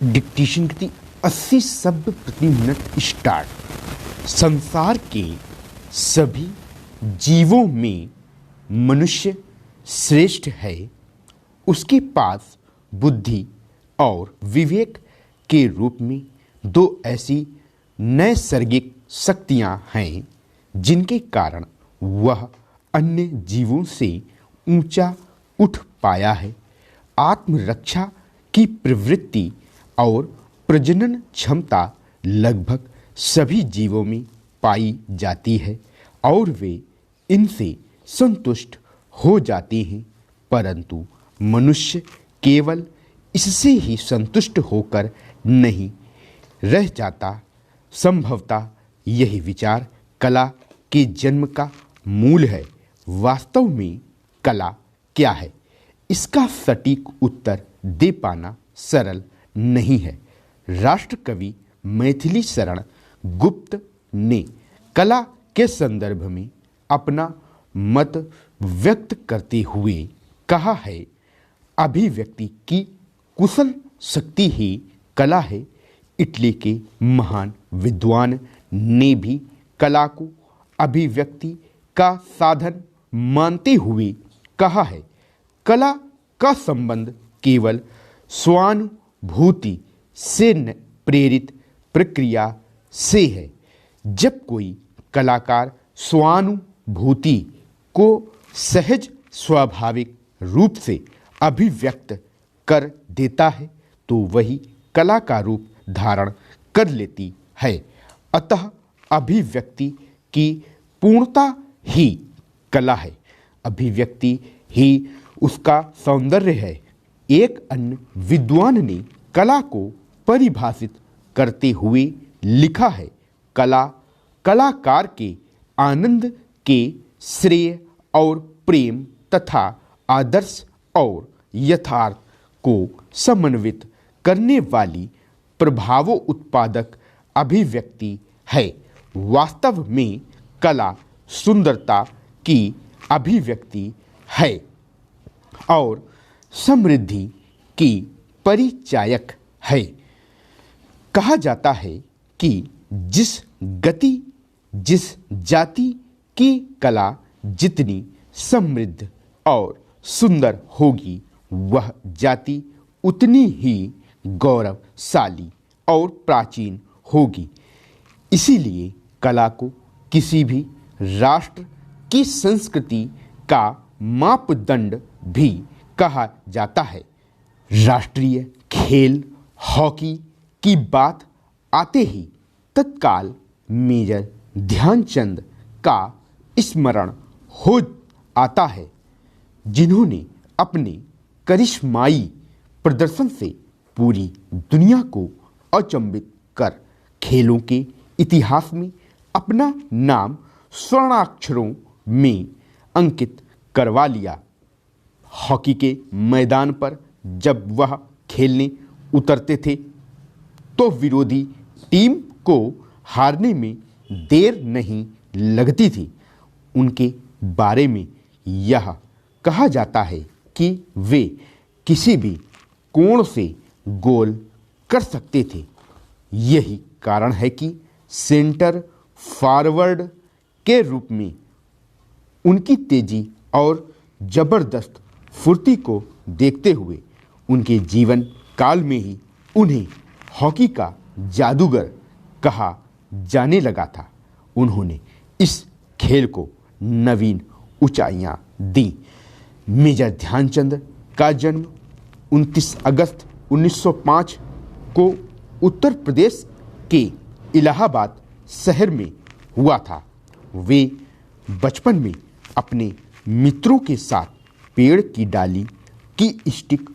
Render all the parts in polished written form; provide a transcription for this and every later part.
Dictation गति 80 शब्द प्रति मिनट स्टार्ट। संसार के सभी जीवों में मनुष्य श्रेष्ठ है। उसके पास बुद्धि और विवेक के रूप में दो ऐसी नैसर्गिक शक्तियां हैं जिनके कारण वह अन्य जीवों से ऊंचा उठ पाया है। आत्मरक्षा की प्रवृत्ति और प्रजनन क्षमता लगभग सभी जीवों में पाई जाती है और वे इनसे संतुष्ट हो जाते हैं, परंतु मनुष्य केवल इससे ही संतुष्ट होकर नहीं रह जाता। संभवतः यही विचार कला के जन्म का मूल है। वास्तव में कला क्या है, इसका सटीक उत्तर दे पाना सरल नहीं है। राष्ट्रकवि मैथिली शरण गुप्त ने कला के संदर्भ में अपना मत व्यक्त करते हुए कहा है, अभिव्यक्ति की कुशल शक्ति ही कला है। इटली के महान विद्वान ने भी कला को अभिव्यक्ति का साधन मानते हुए कहा है, कला का संबंध केवल स्वानुभूति से प्रेरित प्रक्रिया से है। जब कोई कलाकार स्वानुभूति को सहज स्वाभाविक रूप से अभिव्यक्त कर देता है तो वही कला का रूप धारण कर लेती है। अतः अभिव्यक्ति की पूर्णता ही कला है, अभिव्यक्ति ही उसका सौंदर्य है। एक अन्य विद्वान ने कला को परिभाषित करते हुए लिखा है, कला कलाकार के आनंद के श्रेय और प्रेम तथा आदर्श और यथार्थ को समन्वित करने वाली प्रभावों उत्पादक अभिव्यक्ति है। वास्तव में कला सुंदरता की अभिव्यक्ति है और समृद्धि की परिचायक है। कहा जाता है कि जिस जाति की कला जितनी समृद्ध और सुंदर होगी, वह जाति उतनी ही गौरवशाली और प्राचीन होगी। इसीलिए कला को किसी भी राष्ट्र की संस्कृति का मापदंड भी कहा जाता है। राष्ट्रीय खेल हॉकी की बात आते ही तत्काल मेजर ध्यानचंद का स्मरण हो आता है, जिन्होंने अपने करिश्माई प्रदर्शन से पूरी दुनिया को अचंभित कर खेलों के इतिहास में अपना नाम स्वर्णाक्षरों में अंकित करवा लिया। हॉकी के मैदान पर जब वह खेलने उतरते थे तो विरोधी टीम को हारने में देर नहीं लगती थी। उनके बारे में यह कहा जाता है कि वे किसी भी कोण से गोल कर सकते थे। यही कारण है कि सेंटर फॉरवर्ड के रूप में उनकी तेजी और जबरदस्त फुर्ती को देखते हुए उनके जीवन काल में ही उन्हें हॉकी का जादूगर कहा जाने लगा था। उन्होंने इस खेल को नवीन ऊंचाइयां दी। मेजर ध्यानचंद का जन्म 29 अगस्त 1905 को उत्तर प्रदेश के इलाहाबाद शहर में हुआ था। वे बचपन में अपने मित्रों के साथ पेड़ की डाली की स्टिक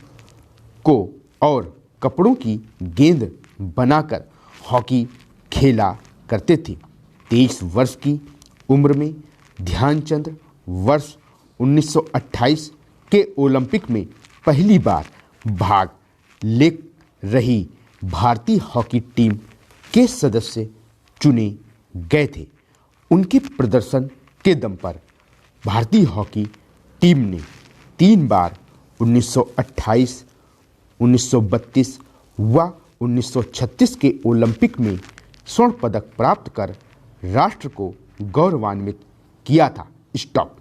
को और कपड़ों की गेंद बनाकर हॉकी खेला करते थे। 23 वर्ष की उम्र में ध्यानचंद वर्ष 1928 के ओलंपिक में पहली बार भाग ले रही भारतीय हॉकी टीम के सदस्य चुने गए थे। उनके प्रदर्शन के दम पर भारतीय हॉकी टीम ने 3 बार 1928, 1932 व 1936 के ओलंपिक में स्वर्ण पदक प्राप्त कर राष्ट्र को गौरवान्वित किया था। स्टॉप।